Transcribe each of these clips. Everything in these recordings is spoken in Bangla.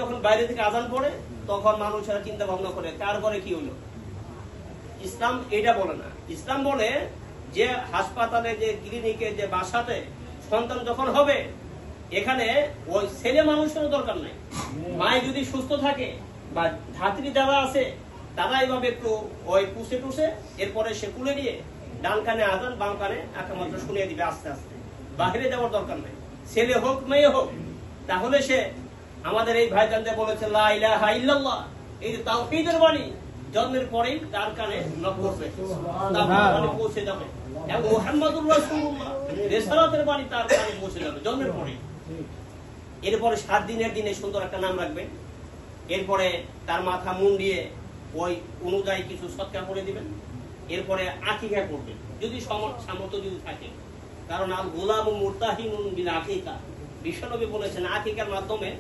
যখন বাইরে থেকে আজান পড়ে তখন মানুষেরা চিন্তা ভাবনা করে কার ঘরে কি হলো। ইসলাম এটা বলে না। ইসলাম বলে যে হাসপাতালে, যে ক্লিনিকে, যে বাসাতে সন্তান যখন হবে, এখানে ওই ছেলে মানুষেরও দরকার নাই। মায় যদি সুস্থ থাকে বা ধাত্রী যারা আছে তারা এইভাবে একটু ওই পুষে টুসে এরপরে সে কুলে দিয়ে ডান কানে আজান, বাম কানে একমাত্র শুনিয়ে দিবে আস্তে আস্তে। বাহিরে যাওয়ার দরকার নাই, ছেলে হোক মেয়ে হোক। তাহলে সে আমাদের এই ভাইজানদের বলেছে লা ইলাহা ইল্লাল্লাহ, এই যে তাওহীদের বাণী জন্মের পরেই তার কানে পৌঁছে যাবে, এবং মুহাম্মাদুর রাসূলুল্লাহ রিসালাতের বাণী তার কানে পৌঁছে যাবে জন্মের পরে। এরপরে 7 দিনের দিনে সুন্দর একটা নাম রাখবে। এরপরে তার মাথা মুন্ডিয়ে ওই অনুযায়ী কিছু সৎকার করে দিবেন। এরপরে আকিকা করবেন যদি সামর্থ্য যদি থাকে। কারণ আল গোলাম মুরতাহিনুন বিল আকিকা, বিশ্বনবী বলেছেন আকিকার মাধ্যমে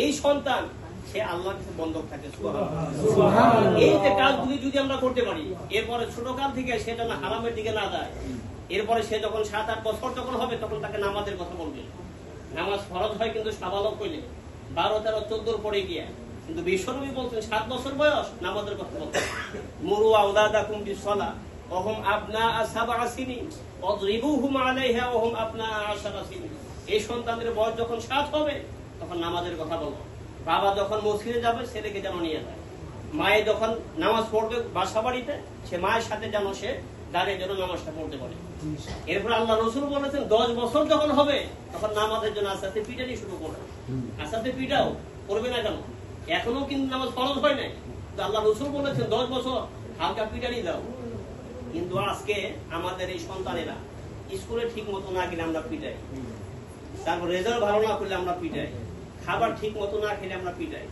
এই সন্তান সে আল্লাহর কাছে বন্ধক থাকে। সুবহানাল্লাহ। এই যে কাজগুলি যদি আমরা করতে পারি, এরপরে ছোট কাল থেকে সে যেন হারামের দিকে না যায়। এরপরে সে যখন 7-8 বছর যখন হবে তখন তাকে নামাজের কথা বলবে। নামাজ ফরজ হয় কিন্তু সাবালক হইলে, 12, 13, 14 পরে গিয়ে। কিন্তু বিশ্বনবী বলছেন 7 বছর বয়স নামাজের কথা বলতে। মুরু আওলাদাকুম বিসসালাহ ওহুম আবনা 7 সিনিন ওয়াদরিবুহুম আলাইহা ওহুম আবনা 10 সিনিন। এই সন্তানদের বয়স যখন 7 হবে তখন নামাজের কথা বলবো। বাবা যখন মসজিদে যাবে ছেলেকে যেন নিয়ে যায়। মায়ে যখন নামাজ পড়বে বাসা বাড়িতে, সে মায়ের সাথে যেন সে দাঁড়িয়ে যেন নামাজটা পড়তে পারে। এরপর আল্লাহ রাসূল বলেছেন 10 বছর যখন হবে তখন নামাজের জন্য আস্তে আস্তে পিটানি শুরু করবে। আস্তে আস্তে পিটাও করবে না কেন? এখনো কিন্তু নামাজ ফরজ হয় নাই, তো আল্লাহ রাসূল বলেছেন 10 বছর হালকা পিটানি দাও। কিন্তু আজকে আমাদের এই সন্তানেরা স্কুলে ঠিক মতো না গেলে আমরা পিটাই, তারপর রেজাল্ট ভালো না করলে আমরা পিটাই, খাবার ঠিক মতো না খেলে আমরা পিটাই,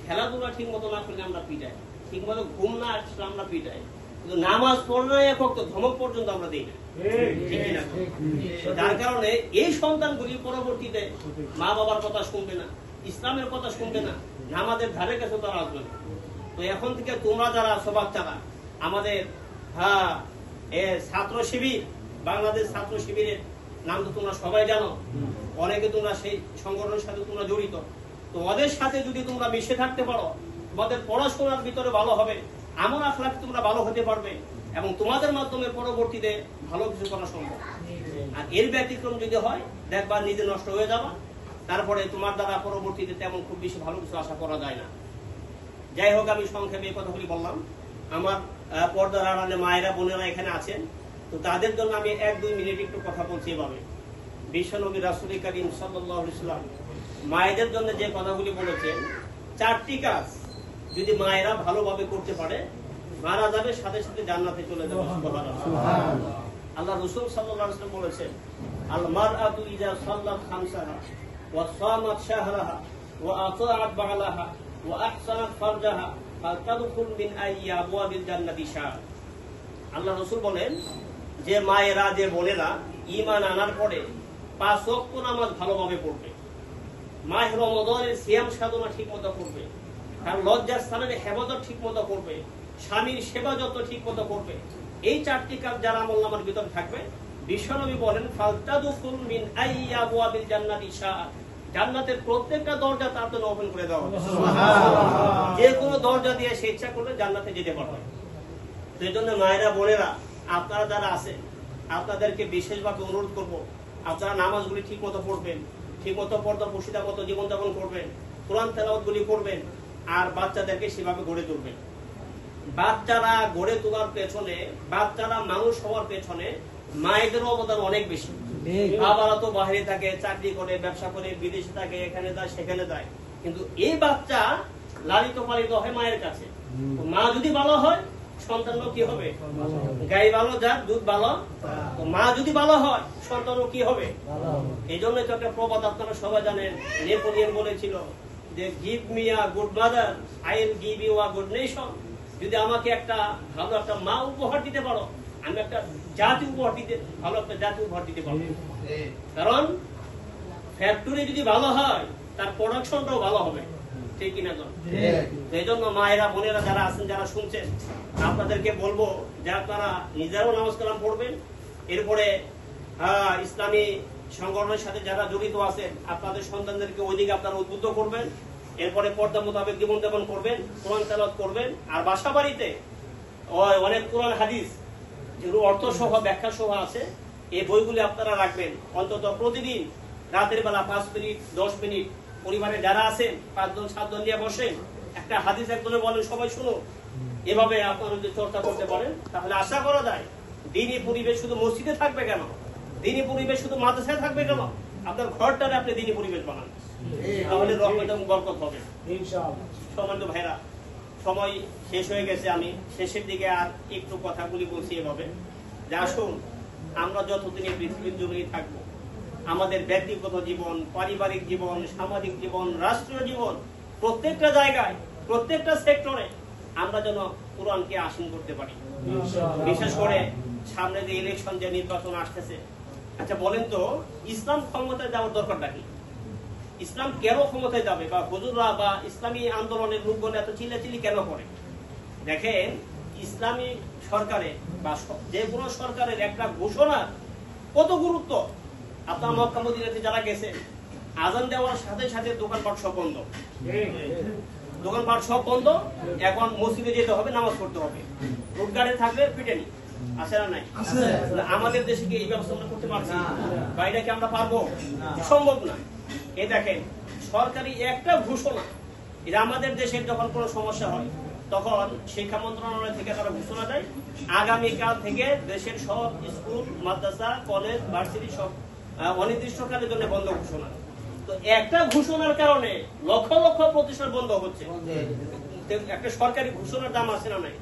খেলাধুলা ঠিক মতো না করলে আমরা পিটাই, ঠিক মতো ঘুম না আসলে আমরা পিটাই। কিন্তু নামাজ পড়লে একক তো ধমক পর্যন্ত আমরা দিই না। যার কারণে এই সন্তানগুলি পরবর্তীতে মা বাবার কথা শুনবে না, ইসলামের কথা শুনবে না, নামাজের ধারে কাছে তারা আসবে না। তো এখন থেকে তোমরা যারা আছো বাচ্চারা, আমাদের ছাত্র শিবির, বাংলাদেশ ছাত্র শিবিরের নাম তো তোমরা সবাই জানো, অনেকে তোমরা সেই সংগঠনের সাথে তোমরা জড়িত। তো ওদের সাথে যদি তোমরা মিশে থাকতে পারো, তোমাদের পড়াশোনার ভিতরে ভালো হবে, আমল আখলাক তোমরা ভালো হতে পারবে, এবং তোমাদের মাধ্যমে পরবর্তীতে ভালো কিছু করা সম্ভব। আর এর ব্যতিক্রম যদি হয় দেখবা নিজে নষ্ট হয়ে যাবা, তারপরে তোমার দ্বারা পরবর্তীতে তেমন খুব বেশি ভালো কিছু আশা করা যায় না। যাই হোক, আমি সংক্ষেপে এই কথাগুলি বললাম। আমার পর্দার আড়ালে মায়েরা বোনেরা এখানে আছেন, তো তাদের জন্য আমি 1-2 মিনিট একটু কথা বলছি। এভাবে বিশ্বনবী রাসূল কারীম সাল্লাল্লাহু আলাইহি ওয়াসাল্লাম মায়েদের জন্য যে কথাগুলি বলেছেন, 4টি কাজ যদি মায়েরা ভালোভাবে করতে পারে, মারা যাবে সাথে সাথে জান্নাতে চলে যাবে। সুবহানাল্লাহ। আল্লাহ রাসূল সাল্লাল্লাহু আলাইহি ওয়াসাল্লাম বলেছেন, আল মারআতু ইযা সাল্লাত খামসাহা ওয়া সামাত শাহরাহা ওয়া আতাআত বা'লাহা ওয়া আহসানাত ফারজাহা ফাতাদখুল মিন আইয়ি আবওয়াবিল জান্নাতি শাহ। আল্লাহ রাসূল বলেন যে মায়েরা, যে বোনেরা ঈমান আনার পরে 5 ওয়াক্ত নামাজ ভালোভাবে পড়বে, মাহে রমজানের সিয়াম সাধনা ঠিকমতো করবে, তার লজ্জার স্থানের হেফাজত ঠিকমতো করবে, স্বামীর সেবা যত ঠিকমতো করবে, এই 4টি কাজ যারা আমলনামার ভিতর থাকবে, বিশ্বনবী বলেন ফালতাদখুল মিন আইয়ি আবওয়াবিল জান্নাতি শাহ, জান্নাতের প্রত্যেকটা দরজা তার জন্য ওপেন করে দেওয়া হবে। সুবহানাল্লাহ। যে কোনো দরজা দিয়ে সে ইচ্ছা করলে জান্নাতে যেতে পারবে। তো এই জন্য মায়েরা বোনেরা আপনারা যারা আছেন, আপনাদেরকে বিশেষভাবে অনুরোধ করব, আপনারা নামাজগুলি ঠিক মতো পড়বেন, ঠিক মতো পর্দা পশিদা মতো জীবনযাপন করবেন, কোরআন তেলাওয়াতগুলি করবেন, আর বাচ্চাদেরকে সেভাবে গড়ে তুলবেন। বাচ্চারা গড়ে তোলার পেছনে, বাচ্চারা মানুষ হওয়ার পেছনে মায়েদের অবদান অনেক বেশি। বাবারা তো বাইরে থাকে, চাকরি করে, ব্যবসা করে, বিদেশে থাকে, এখানে যায় সেখানে যায়, কিন্তু এই বাচ্চা লালিত পালিত হয় মায়ের কাছে। মা যদি ভালো হয় সন্তানও কি হবে? গাই ভালো যার দুধ ভালো। তো মা যদি ভালো হয় সন্তানও কি হবে? এই জন্য তো একটা প্রবাদ আপনারা সবাই জানেন, নেপোলিয়ন বলেছিল যে give me a good mother, I will give you a good nation. যদি আমাকে একটা ভালো একটা মা উপহার দিতে পারো, আমি একটা জাতি উপহার দিতে, ভালো একটা জাতি উপহার দিতে পারবো। কারণ ফ্যাক্টরি যদি ভালো হয় তার প্রোডাকশনটাও ভালো হবে, ঠিক কিনা? এই জন্য মায়েরা বোনেরা যারা আছেন, যারা শুনছেন, আপনাদেরকে বলবো যে আপনারা নিজেরাও নামাজ কালাম পড়বেন, এরপরে ইসলামী সংগঠনের সাথে যারা জড়িত আছেন আপনাদের সন্তানদেরকে ওইদিকে আপনারা উদ্বুদ্ধ করবেন, এরপরে পর্দা মোতাবেক জীবনযাপন করবেন, কোরআন তেলাওয়াত করবেন। আর বাসা বাড়িতে অনেক কোরআন হাদিস যেগুলো অর্থ সহ ব্যাখ্যা সহ আছে, এই বইগুলি আপনারা রাখবেন। অন্তত প্রতিদিন রাতের বেলা 5 মিনিট 10 মিনিট পরিবারে যারা আছেন 5 জন 7 জন নিয়ে বসেন, একটা হাদিস একজনে বলেন, সবাই শুনো। এভাবে আপনারা যদি চর্চা করতে পারেন তাহলে আশা করা যায় দিনী পরিবেশ শুধু মসজিদে থাকবে কেন, দিনী পরিবেশ শুধু মাদ্রাসায় থাকবে কেন, আপনার ঘরটারে আপনি দিনী পরিবেশ বানান, তাহলে রহমত এবং বরকত হবে ইনশাআল্লাহ। সম্মানিত ভাইরা, সময় শেষ হয়ে গেছে, আমি শেষের দিকে আর একটু কথাগুলি বলছি এভাবে যে আসুন আমরা যতদিন এই পৃথিবীর জন্যই থাকবো, আমাদের ব্যক্তিগত জীবন, পারিবারিক জীবন, সামাজিক জীবন, রাষ্ট্রীয় জীবন, প্রত্যেকটা জায়গায় প্রত্যেকটা সেক্টরে আমরা যেন কোরআনকে আসীন করতে পারি। বিশেষ করে সামনে যে ইলেকশন, যে নির্বাচন আসতেছে, আচ্ছা বলেন তো ইসলাম ক্ষমতায় যাওয়ার দরকারটা কি? ইসলাম কেন ক্ষমতায় যাবে, বা হুজুররা বা ইসলামী আন্দোলনের লোকগণ এত চিল্লাচিল্লি কেন করে? দেখেন, ইসলামী সরকারে বা যে কোনো সরকারের একটা ঘোষণা কত গুরুত্ব। আপনার মক্কা মদিনাতে যারা গেছে, আজান দেওয়ার সাথে সাথে দোকানপাট সব বন্ধ, দোকানপাট সব বন্ধ। এখন মসজিদে যেতে হবে, নামাজ পড়তে হবে, রোড গার্ডে থাকলে পিটেনি আছে না নাই? আমাদের দেশে কি এই ব্যবস্থা আমরা করতে পারছি? বাইরে কি আমরা পারবো? সম্ভব না। এই দেখেন, সরকারি একটা ঘোষণা, এটা আমাদের দেশের যখন কোনো সমস্যা হয় তখন শিক্ষা মন্ত্রণালয় থেকে তারা ঘোষণা দেয় আগামীকাল থেকে দেশের সব স্কুল, মাদ্রাসা, কলেজ, ভার্সিটি সব অনির্দিষ্টকালের জন্য বন্ধ ঘোষণা। তো একটা ঘোষণার কারণে লক্ষ লক্ষ প্রতিষ্ঠান বন্ধ হচ্ছে। একটা সরকারি ঘোষণার দাম আছে না নাই?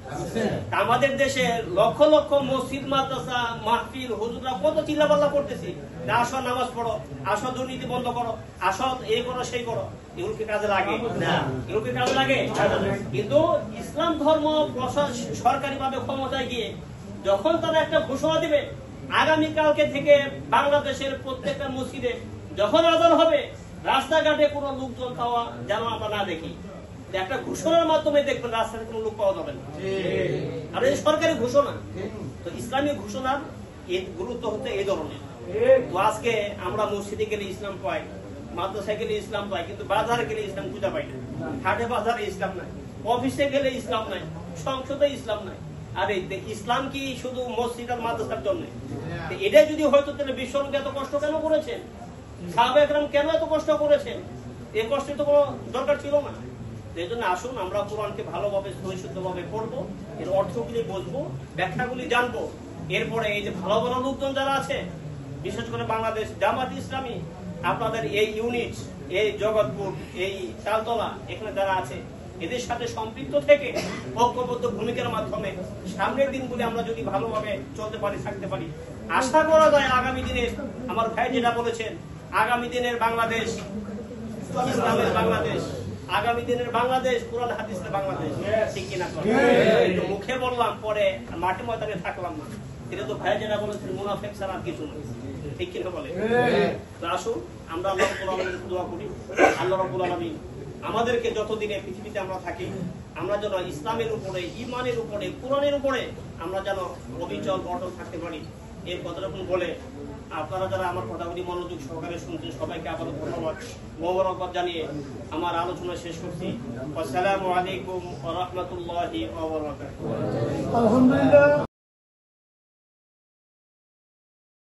আমাদের দেশে লক্ষ লক্ষ মসজিদ, মাদ্রাসা, মাহফিল, হুজুররা কত চিল্লাপাল্লা করতেছি, আসো নামাজ পড়ো, আসো দুর্নীতি বন্ধ করো, আসো এই করো সেই করো। এগুলো কি কাজে লাগে? না। এগুলো কি কাজে লাগে? কিন্তু ইসলাম ধর্ম সরকারি ভাবে ক্ষমতায় গিয়ে যখন তারা একটা ঘোষণা দিবে আগামীকালকে থেকে বাংলাদেশের প্রত্যেকটা মসজিদে যখন আজান হবে, রাস্তাঘাটে কোনো লোকজন পাওয়া যেন আমরা না দেখি। একটা ঘোষণার মাধ্যমে দেখবেন রাস্তায় কোনো লোক পাওয়া যাবে না। আর এই সরকারি ঘোষণা, তো ইসলামী ঘোষণার গুরুত্ব হচ্ছে এই ধরনের। তো আজকে আমরা মসজিদে গেলে ইসলাম পাই, মাদ্রাসায় গেলে ইসলাম পাই, কিন্তু বাজারে গেলে ইসলাম খুঁজে পাই না। হাটে বাজারে ইসলাম নাই, অফিসে গেলে ইসলাম নাই, সংসদে ইসলাম নাই। আরে ইসলাম কি শুধু মসজিদ আর মাদ্রাসার জন্য? এটা যদি হয়তো তাহলে বিশ্বনবী এত কষ্ট কেন করেছেন, সাহাবা একরাম কেন এত কষ্ট করেছেন? এই কষ্টের তো কোনো দরকার ছিল না। এই জন্য আসুন আমরা কোরআনকে ভালোভাবে পরিশুদ্ধভাবে পড়বো, এর অর্থগুলি বুঝবো, ব্যাখ্যাগুলি জানবো। এরপরে এই যে ভালো ভালো লোকজন যারা আছে, বিশেষ করে বাংলাদেশ জামাত ইসলামী, আপনাদের এই ইউনিট, এই জগৎপুর, এই তালতলা, এখানে যারা আছে, এদের সাথে সম্পৃক্ত থেকে ঐক্যবদ্ধ ভূমিকার মাধ্যমে সামনের দিনগুলি আমরা যদি ভালোভাবে চলতে পারি, থাকতে পারি, আশা করা যায় আগামী দিনের, আমার ভাই যেটা বলেছেন, আগামী দিনের বাংলাদেশ ইসলামের বাংলাদেশ, আগামী দিনের বাংলাদেশ কোরআন হাদিসের বাংলাদেশ। ঠিক কিনা? একটু মুখে বললাম, পরে মাঠে ময়দানে থাকলাম না। এটা তো ভাই যেটা বলেছেন মুনাফিক ছাড়া আর কিছু না। ঠিক কিনা বলে? তো আসুন আমরা আল্লাহ রাব্বুল আলামিনের দোয়া করি, আল্লাহ রাব্বুল আলামিন আমাদেরকে যতদিনে পৃথিবীতে আমরা থাকি, আমরা যেন ইসলামের উপরে, ঈমানের উপরে, কোরআনের উপরে আমরা যেন অবিচল অটল থাকতে পারি। এর কথাটুকু বলে আপনারা যারা আমার কথাগুলি মনোযোগ সহকারে শুনছেন, সবাইকে আবারও ধন্যবাদ, মোবারকবাদ জানিয়ে আমার আলোচনা শেষ করছি। আসসালামু আলাইকুম ওয়া রাহমাতুল্লাহি ওয়া বারাকাতুহু। আলহামদুলিল্লাহ।